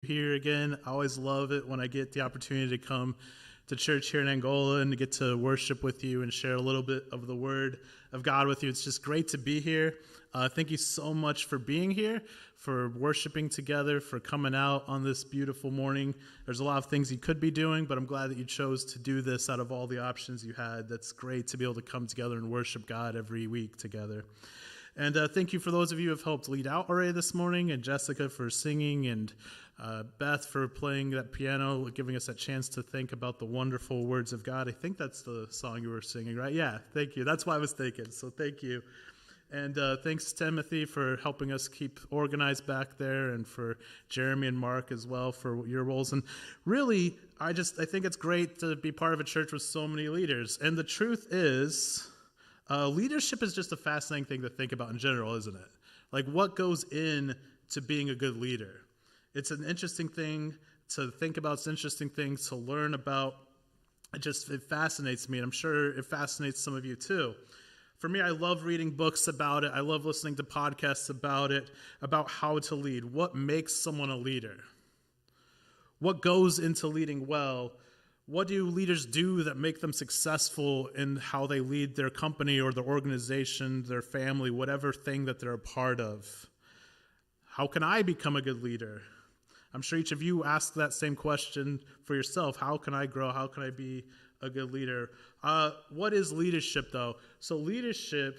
Here again. I always love it when I get the opportunity to come to church here in Angola and to get to worship with you and share a little bit of the Word of God with you. It's just great to be here. Thank you so much for being here, for worshiping together, for coming out on this beautiful morning. There's a lot of things you could be doing, but I'm glad that you chose to do this out of all the options you had. That's great to be able to come together and worship God every week together. And thank you for those of you who have helped lead out already this morning, and Jessica for singing, and Beth for playing that piano, giving us that chance to think about the wonderful words of God. I think that's the song you were singing, right? Yeah, thank you. That's what I was thinking, so thank you. And thanks, Timothy, for helping us keep organized back there, and for Jeremy and Mark as well for your roles. And really, I think it's great to be part of a church with so many leaders. And the truth is, leadership is just a fascinating thing to think about in general, isn't it? Like, what goes in to being a good leader? It's an interesting thing to think about. It's an interesting thing to learn about. It fascinates me, and I'm sure it fascinates some of you too. For me, I love reading books about it. I love listening to podcasts about it, about how to lead. What makes someone a leader? What goes into leading well? What do leaders do that make them successful in how they lead their company or their organization, their family, whatever thing that they're a part of? How can I become a good leader? I'm sure each of you ask that same question for yourself. How can I grow? How can I be a good leader? What is leadership, though? So leadership,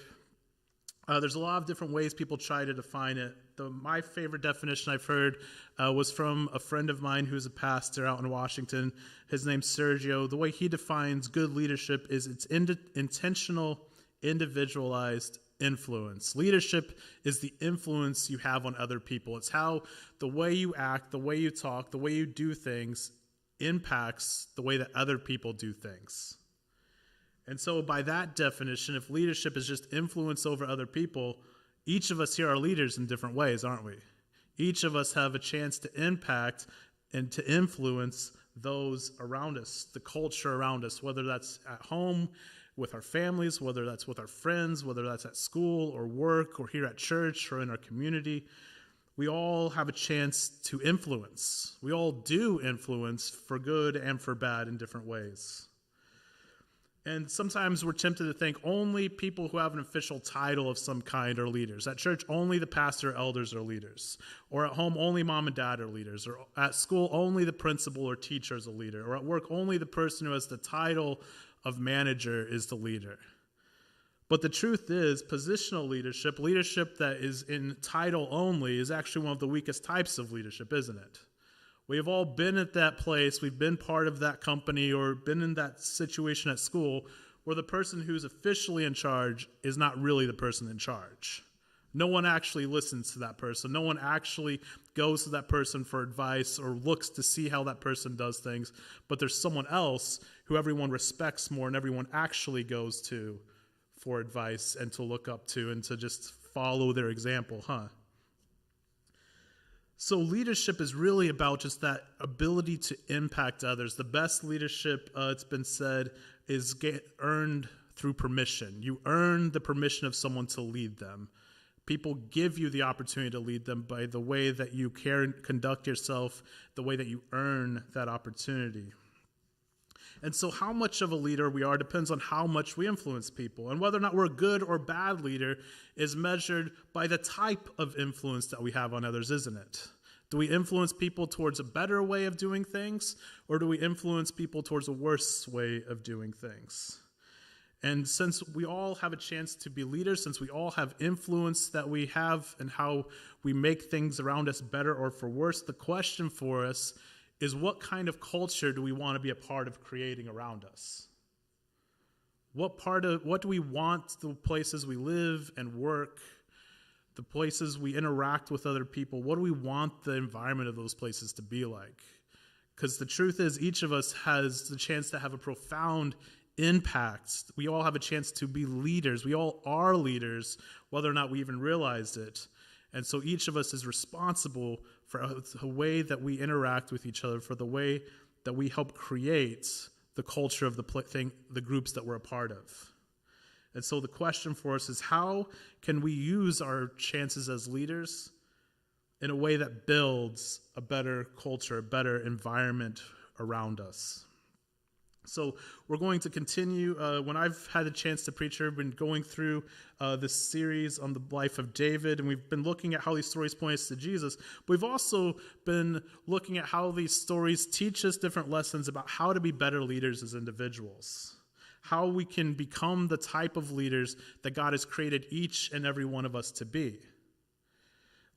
there's a lot of different ways people try to define it. My favorite definition I've heard was from a friend of mine who's a pastor out in Washington. His name's Sergio. The way he defines good leadership is it's intentional, individualized influence. Leadership is the influence you have on other people. It's how the way you act, the way you talk, the way you do things impacts the way that other people do things. And so by that definition, if leadership is just influence over other people, each of us here are leaders in different ways, aren't we? Each of us have a chance to impact and to influence those around us, the culture around us, whether that's at home, with our families, whether that's with our friends, whether that's at school or work or here at church or in our community. We all have a chance to influence. We all do influence for good and for bad in different ways. And sometimes we're tempted to think only people who have an official title of some kind are leaders. At church, only the pastor or elders are leaders. Or at home, only mom and dad are leaders. Or at school, only the principal or teacher is a leader. Or at work, only the person who has the title of manager is the leader. But the truth is, positional leadership, leadership that is in title only, is actually one of the weakest types of leadership, isn't it? We have all been at that place, we've been part of that company, or been in that situation at school where the person who's officially in charge is not really the person in charge. No one actually listens to that person. No one actually goes to that person for advice or looks to see how that person does things. But there's someone else who everyone respects more and everyone actually goes to for advice and to look up to and to just follow their example, So leadership is really about just that ability to impact others. The best leadership, it's been said, is earned through permission. You earn the permission of someone to lead them. People give you the opportunity to lead them by the way that you care and conduct yourself, the way that you earn that opportunity. And so how much of a leader we are depends on how much we influence people. And whether or not we're a good or bad leader is measured by the type of influence that we have on others, isn't it? Do we influence people towards a better way of doing things, or do we influence people towards a worse way of doing things? And since we all have a chance to be leaders, since we all have influence that we have and how we make things around us better or for worse, the question for us is, what kind of culture do we want to be a part of creating around us? What do we want the places we live and work, the places we interact with other people, what do we want the environment of those places to be like? Because the truth is, each of us has the chance to have a profound impact. We all have a chance to be leaders. We all are leaders, whether or not we even realized it. And so each of us is responsible for the way that we interact with each other, for the way that we help create the culture of the groups that we're a part of. And so the question for us is, how can we use our chances as leaders in a way that builds a better culture, a better environment around us. So we're going to continue. When I've had the chance to preach here, I've been going through this series on the life of David, and we've been looking at how these stories point us to Jesus. But we've also been looking at how these stories teach us different lessons about how to be better leaders as individuals, how we can become the type of leaders that God has created each and every one of us to be.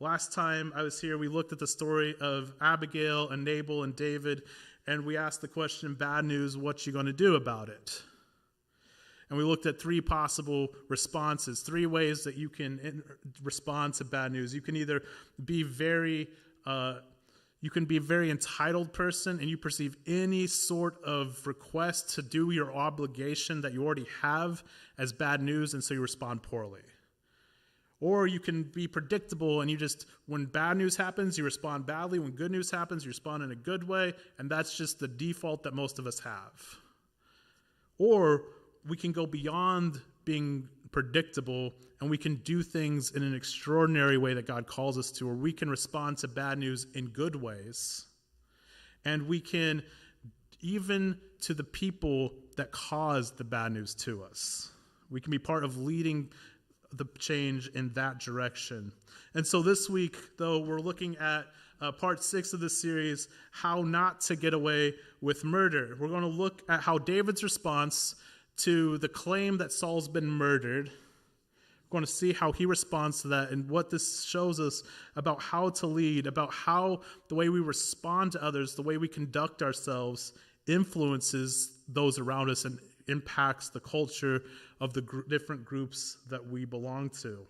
Last time I was here, we looked at the story of Abigail and Nabal and David, and we asked the question, bad news, what you going to do about it? And we looked at three possible responses, three ways that you can respond to bad news. You can either be a very entitled person, and you perceive any sort of request to do your obligation that you already have as bad news, and so you respond poorly. Or you can be predictable, and when bad news happens, you respond badly. When good news happens, you respond in a good way, and that's just the default that most of us have. Or we can go beyond being predictable, and we can do things in an extraordinary way that God calls us to, or we can respond to bad news in good ways. And we can, even to the people that caused the bad news to us, we can be part of leading the change in that direction. And so this week, though, we're looking at part 6 of this series, how not to get away with murder. We're going to look at how David's response to the claim that Saul's been murdered. We're going to see how he responds to that and what this shows us about how to lead, about how the way we respond to others, the way we conduct ourselves influences those around us and impacts the culture of the different groups that we belong to.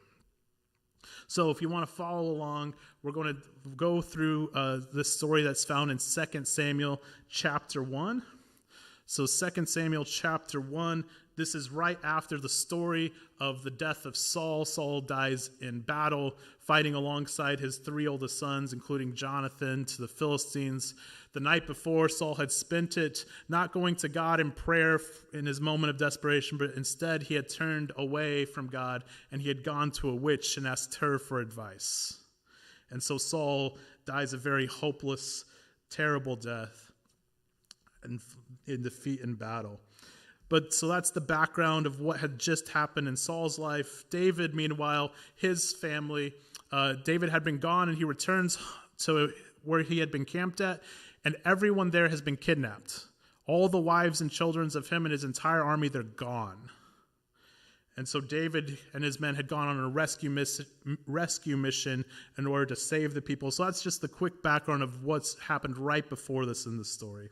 So if you want to follow along, we're going to go through this story that's found in 2 Samuel chapter 1. So 2 Samuel chapter 1, this is right after the story of the death of Saul. Saul dies in battle, fighting alongside his 3 oldest sons, including Jonathan, to the Philistines. The night before, Saul had spent it not going to God in prayer in his moment of desperation, but instead he had turned away from God, and he had gone to a witch and asked her for advice. And so Saul dies a very hopeless, terrible death and in defeat in battle. But so that's the background of what had just happened in Saul's life. David, meanwhile, his family, David had been gone, and he returns to where he had been camped at, and everyone there has been kidnapped. All the wives and children of him and his entire army, they're gone. And so David and his men had gone on a rescue mission in order to save the people. So that's just the quick background of what's happened right before this in the story.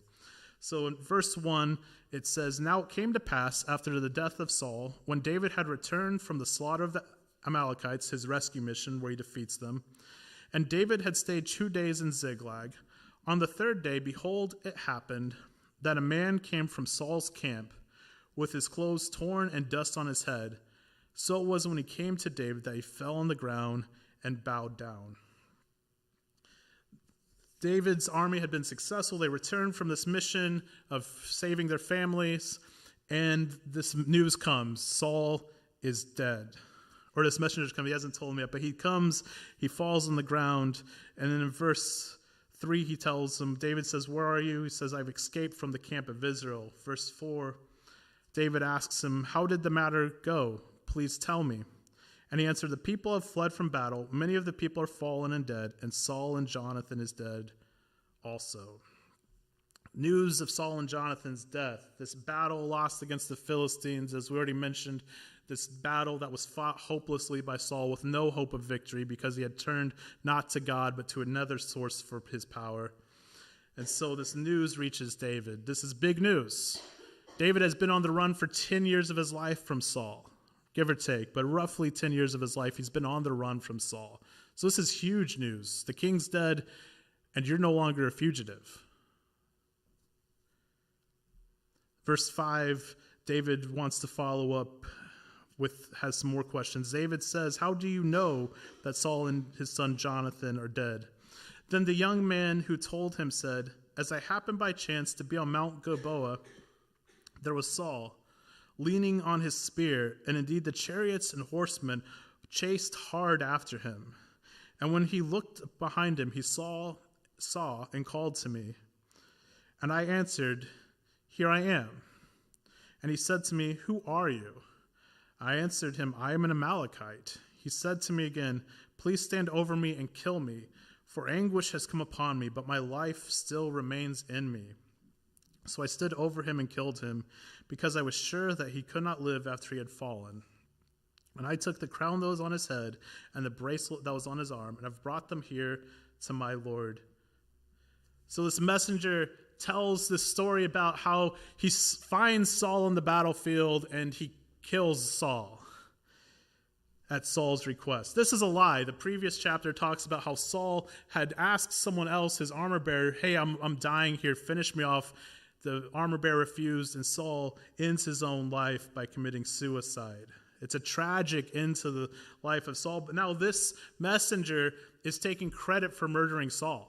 So in verse 1, it says, "Now it came to pass after the death of Saul, when David had returned from the slaughter of the Amalekites, his rescue mission where he defeats them, and David had stayed 2 days in Ziklag. On the 3rd day, behold, it happened that a man came from Saul's camp with his clothes torn and dust on his head. So it was when he came to David that he fell on the ground and bowed down." David's army had been successful. They returned from this mission of saving their families, and this news comes. Saul is dead. Or this messenger comes. He hasn't told me yet, but he comes, he falls on the ground, and then in verse 3 he tells him, David says, "Where are you?" He says, "I've escaped from the camp of Israel." Verse 4, David asks him, "How did the matter go? Please tell me." And he answered, "The people have fled from battle. Many of the people are fallen and dead, and Saul and Jonathan is dead also." News of Saul and Jonathan's death, this battle lost against the Philistines, as we already mentioned, this battle that was fought hopelessly by Saul with no hope of victory because he had turned not to God but to another source for his power. And so this news reaches David. This is big news. David has been on the run for 10 years of his life from Saul, give or take, but roughly 10 years of his life he's been on the run from Saul. So this is huge news. The king's dead, and you're no longer a fugitive. Verse 5, David wants to follow up has some more questions. David says, "How do you know that Saul and his son Jonathan are dead?" Then the young man who told him said, "As I happened by chance to be on Mount Gilboa, there was Saul, leaning on his spear, and indeed the chariots and horsemen chased hard after him. And when he looked behind him, he saw and called to me. And I answered, Here I am. And he said to me, Who are you? I answered him, I am an Amalekite. He said to me again, Please stand over me and kill me, for anguish has come upon me, but my life still remains in me. So I stood over him and killed him, because I was sure that he could not live after he had fallen. And I took the crown that was on his head and the bracelet that was on his arm, and I've brought them here to my Lord. So this messenger tells this story about how he finds Saul on the battlefield and he kills Saul at Saul's request. This is a lie. The previous chapter talks about how Saul had asked someone else, his armor bearer, hey, I'm dying here, finish me off. The armor bearer refused, and Saul ends his own life by committing suicide. It's a tragic end to the life of Saul. But now this messenger is taking credit for murdering Saul.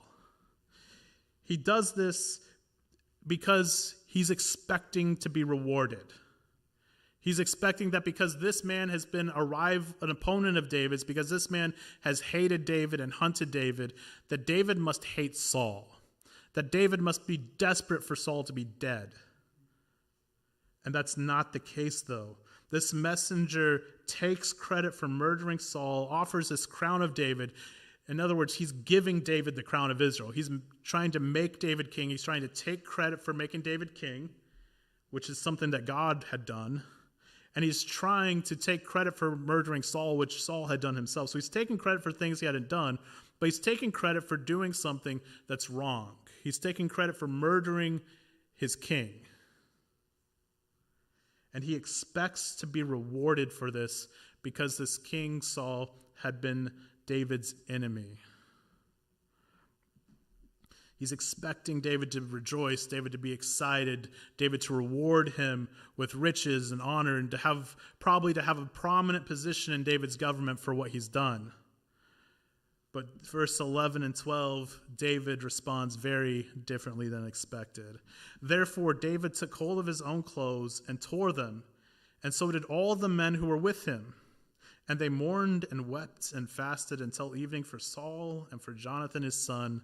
He does this because he's expecting to be rewarded. He's expecting that because this man has been an opponent of David's, because this man has hated David and hunted David, that David must hate Saul. That David must be desperate for Saul to be dead. And that's not the case, though. This messenger takes credit for murdering Saul, offers this crown of David. In other words, he's giving David the crown of Israel. He's trying to make David king. He's trying to take credit for making David king, which is something that God had done. And he's trying to take credit for murdering Saul, which Saul had done himself. So he's taking credit for things he hadn't done, but he's taking credit for doing something that's wrong. He's taking credit for murdering his king. And he expects to be rewarded for this because this king, Saul, had been David's enemy. He's expecting David to rejoice, David to be excited, David to reward him with riches and honor, and probably to have a prominent position in David's government for what he's done. But verse 11 and 12, David responds very differently than expected. Therefore, David took hold of his own clothes and tore them, and so did all the men who were with him. And they mourned and wept and fasted until evening for Saul and for Jonathan his son,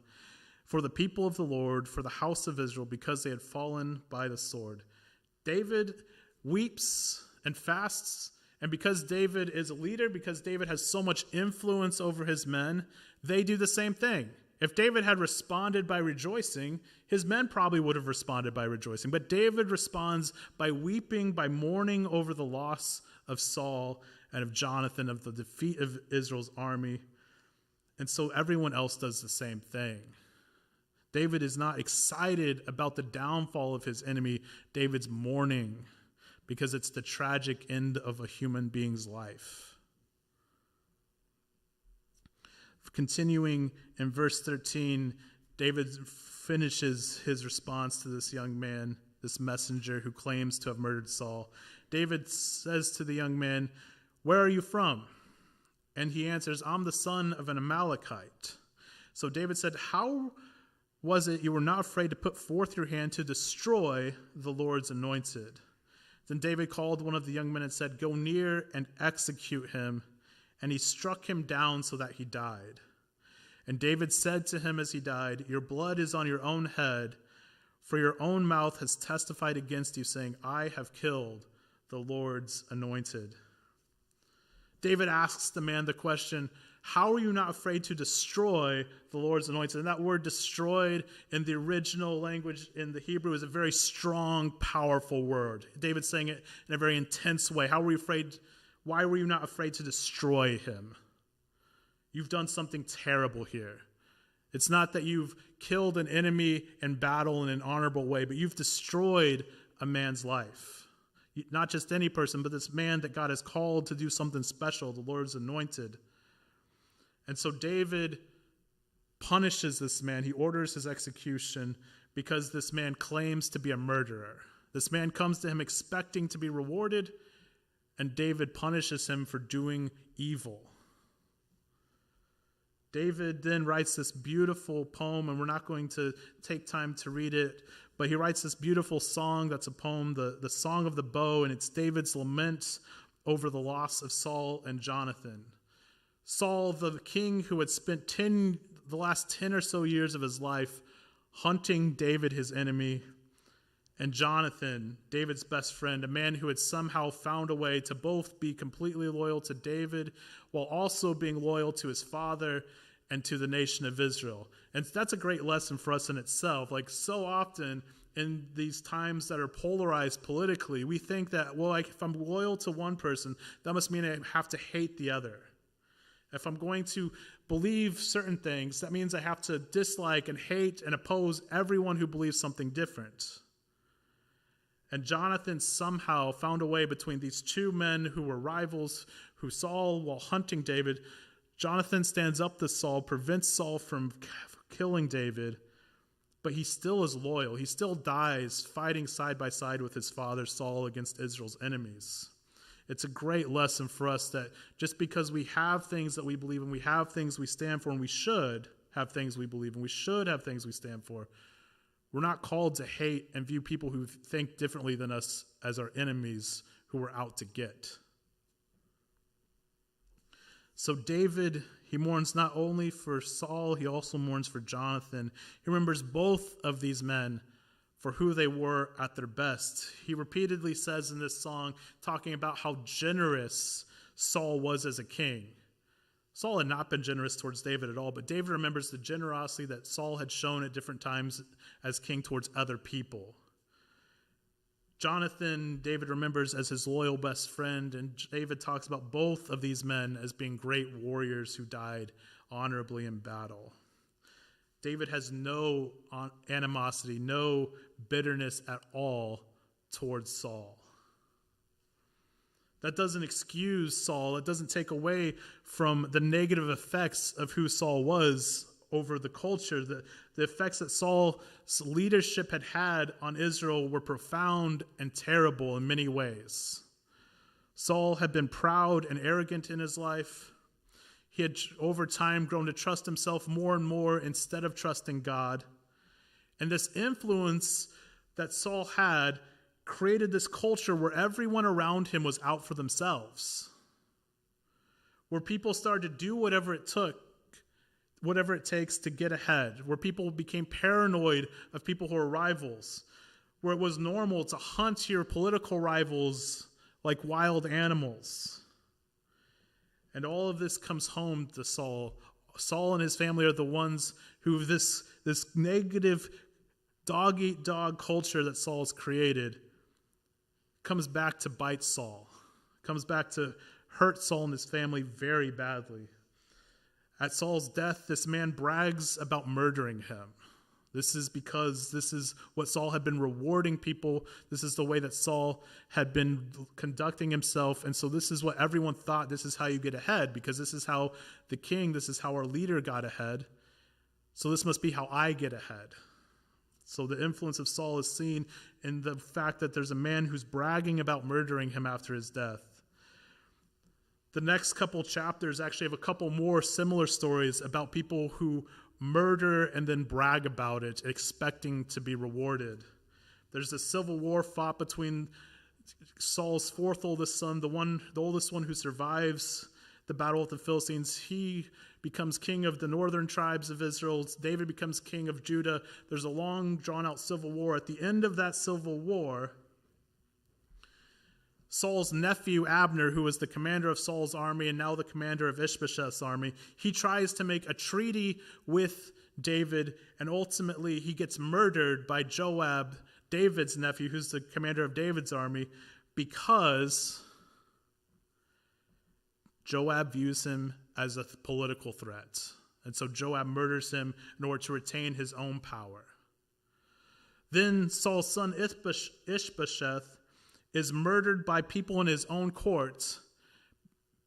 for the people of the Lord, for the house of Israel, because they had fallen by the sword. David weeps and fasts. And because David is a leader, because David has so much influence over his men, they do the same thing. If David had responded by rejoicing, his men probably would have responded by rejoicing. But David responds by weeping, by mourning over the loss of Saul and of Jonathan, of the defeat of Israel's army. And so everyone else does the same thing. David is not excited about the downfall of his enemy. David's mourning, because it's the tragic end of a human being's life. Continuing in verse 13, David finishes his response to this young man, this messenger who claims to have murdered Saul. David says to the young man, "Where are you from?" And he answers, "I'm the son of an Amalekite." So David said, "How was it you were not afraid to put forth your hand to destroy the Lord's anointed?" Then David called one of the young men and said, "Go near and execute him." And he struck him down so that he died. And David said to him as he died, "Your blood is on your own head, for your own mouth has testified against you, saying, 'I have killed the Lord's anointed.'" David asks the man the question, how are you not afraid to destroy the Lord's anointed? And that word destroyed in the original language in the Hebrew is a very strong, powerful word. David's saying it in a very intense way. Why were you not afraid to destroy him? You've done something terrible here. It's not that you've killed an enemy in battle in an honorable way, but you've destroyed a man's life. Not just any person, but this man that God has called to do something special, the Lord's anointed. And so David punishes this man. He orders his execution because this man claims to be a murderer. This man comes to him expecting to be rewarded, and David punishes him for doing evil. David then writes this beautiful poem, and we're not going to take time to read it, but he writes this beautiful song that's a poem, the Song of the Bow, and it's David's lament over the loss of Saul and Jonathan. Saul, the king who had spent the last 10 or so years of his life hunting David, his enemy, and Jonathan, David's best friend, a man who had somehow found a way to both be completely loyal to David while also being loyal to his father and to the nation of Israel. And that's a great lesson for us in itself. Like, so often in these times that are polarized politically, we think that, well, like, if I'm loyal to one person, that must mean I have to hate the other. If I'm going to believe certain things, that means I have to dislike and hate and oppose everyone who believes something different. And Jonathan somehow found a way between these two men who were rivals, who Saul, while hunting David, Jonathan stands up to Saul, prevents Saul from killing David, but he still is loyal. He still dies fighting side by side with his father Saul against Israel's enemies. It's a great lesson for us that just because we have things that we believe in, we have things we stand for, and we should have things we believe in, we should have things we stand for, we're not called to hate and view people who think differently than us as our enemies who we're out to get. So David, he mourns not only for Saul, he also mourns for Jonathan. He remembers both of these men for who they were at their best. He repeatedly says in this song, talking about how generous Saul was as a king. Saul had not been generous towards David at all, but David remembers the generosity that Saul had shown at different times as king towards other people. Jonathan, David remembers as his loyal best friend, and David talks about both of these men as being great warriors who died honorably in battle. David has no animosity, no bitterness at all towards Saul. That doesn't excuse Saul. It doesn't take away from the negative effects of who Saul was over the culture. The effects that Saul's leadership had on Israel were profound and terrible in many ways. Saul had been proud and arrogant in his life. He had over time grown to trust himself more and more instead of trusting God. And this influence that Saul had created this culture where everyone around him was out for themselves, where people started to do whatever it takes to get ahead, where people became paranoid of people who are rivals, where it was normal to hunt your political rivals like wild animals. And all of this comes home to Saul. Saul and his family are the ones who this negative dog-eat-dog culture that Saul has created comes back to bite Saul, comes back to hurt Saul and his family very badly. At Saul's death, this man brags about murdering him. This is because this is what Saul had been rewarding people. This is the way that Saul had been conducting himself. And so this is what everyone thought, this is how you get ahead, because this is how the king, this is how our leader got ahead. So this must be how I get ahead. So the influence of Saul is seen in the fact that there's a man who's bragging about murdering him after his death. The next couple chapters actually have a couple more similar stories about people who murder and then brag about it, expecting to be rewarded. There's a civil war fought between Saul's fourth oldest son, the oldest one who survives the battle with the Philistines. He becomes king of the northern tribes of Israel. David becomes king of Judah. There's a long, drawn-out civil war. At the end of that civil war, Saul's nephew Abner, who was the commander of Saul's army and now the commander of Ishbosheth's army, he tries to make a treaty with David, and ultimately he gets murdered by Joab, David's nephew, who's the commander of David's army, because Joab views him as a political threat. And so Joab murders him in order to retain his own power. Then Saul's son Ishbosheth is murdered by people in his own court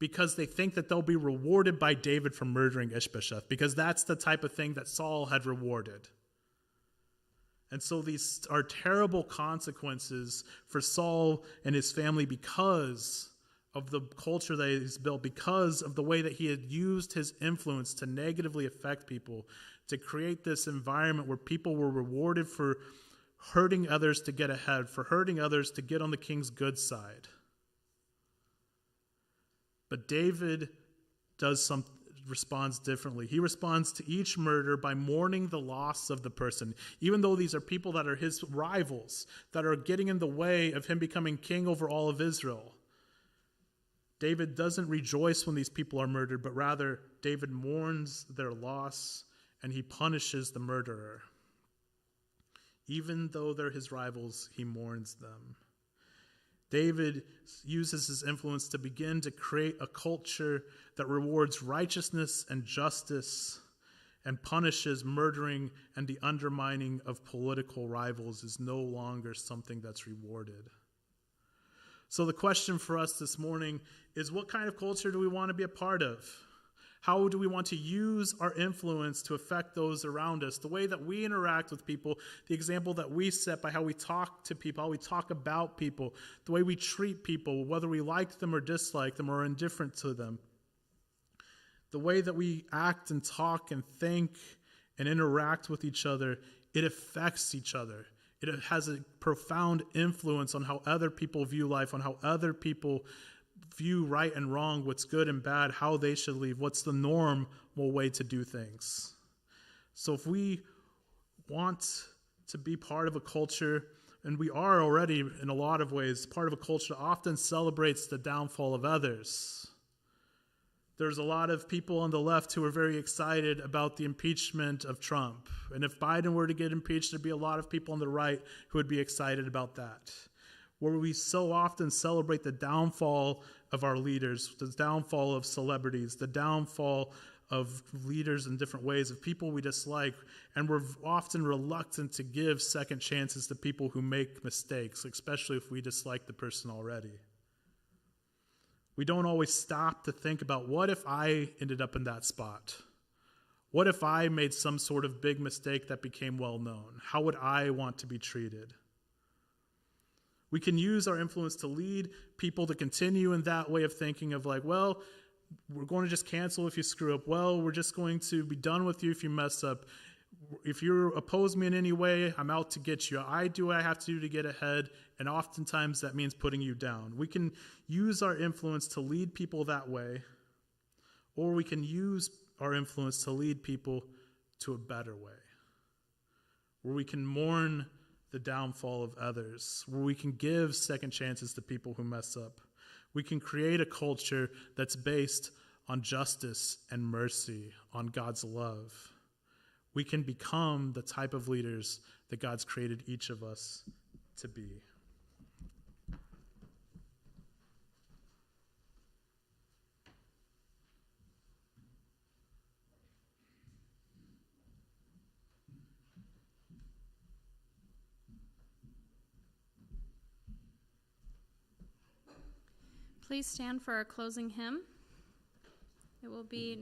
because they think that they'll be rewarded by David for murdering Ishbosheth, because that's the type of thing that Saul had rewarded. And so these are terrible consequences for Saul and his family because of the culture that he's built, because of the way that he had used his influence to negatively affect people, to create this environment where people were rewarded for hurting others to get ahead, for hurting others to get on the king's good side. But David does responds differently. He responds to each murder by mourning the loss of the person, even though these are people that are his rivals, that are getting in the way of him becoming king over all of Israel. David doesn't rejoice when these people are murdered, but rather David mourns their loss and he punishes the murderer. Even though they're his rivals, he mourns them. David uses his influence to begin to create a culture that rewards righteousness and justice and punishes murdering, and the undermining of political rivals is no longer something that's rewarded. So the question for us this morning is, what kind of culture do we want to be a part of? How do we want to use our influence to affect those around us? The way that we interact with people, the example that we set by how we talk to people, how we talk about people, the way we treat people, whether we like them or dislike them or are indifferent to them. The way that we act and talk and think and interact with each other, it affects each other. It has a profound influence on how other people view life, on how other people view right and wrong, what's good and bad, how they should live, what's the normal way to do things. So if we want to be part of a culture, and we are already in a lot of ways, part of a culture that often celebrates the downfall of others. There's a lot of people on the left who are very excited about the impeachment of Trump. And if Biden were to get impeached, there'd be a lot of people on the right who would be excited about that. Where we so often celebrate the downfall of our leaders, the downfall of celebrities, the downfall of leaders in different ways, of people we dislike, and we're often reluctant to give second chances to people who make mistakes, especially if we dislike the person already. We don't always stop to think about, what if I ended up in that spot? What if I made some sort of big mistake that became well known? How would I want to be treated? We can use our influence to lead people to continue in that way of thinking of like, well, we're going to just cancel if you screw up. Well, we're just going to be done with you if you mess up. If you oppose me in any way, I'm out to get you. I do what I have to do to get ahead, and oftentimes that means putting you down. We can use our influence to lead people that way, or we can use our influence to lead people to a better way, where we can mourn the downfall of others, where we can give second chances to people who mess up. We can create a culture that's based on justice and mercy, on God's love. We can become the type of leaders that God's created each of us to be. Please stand for our closing hymn. It will be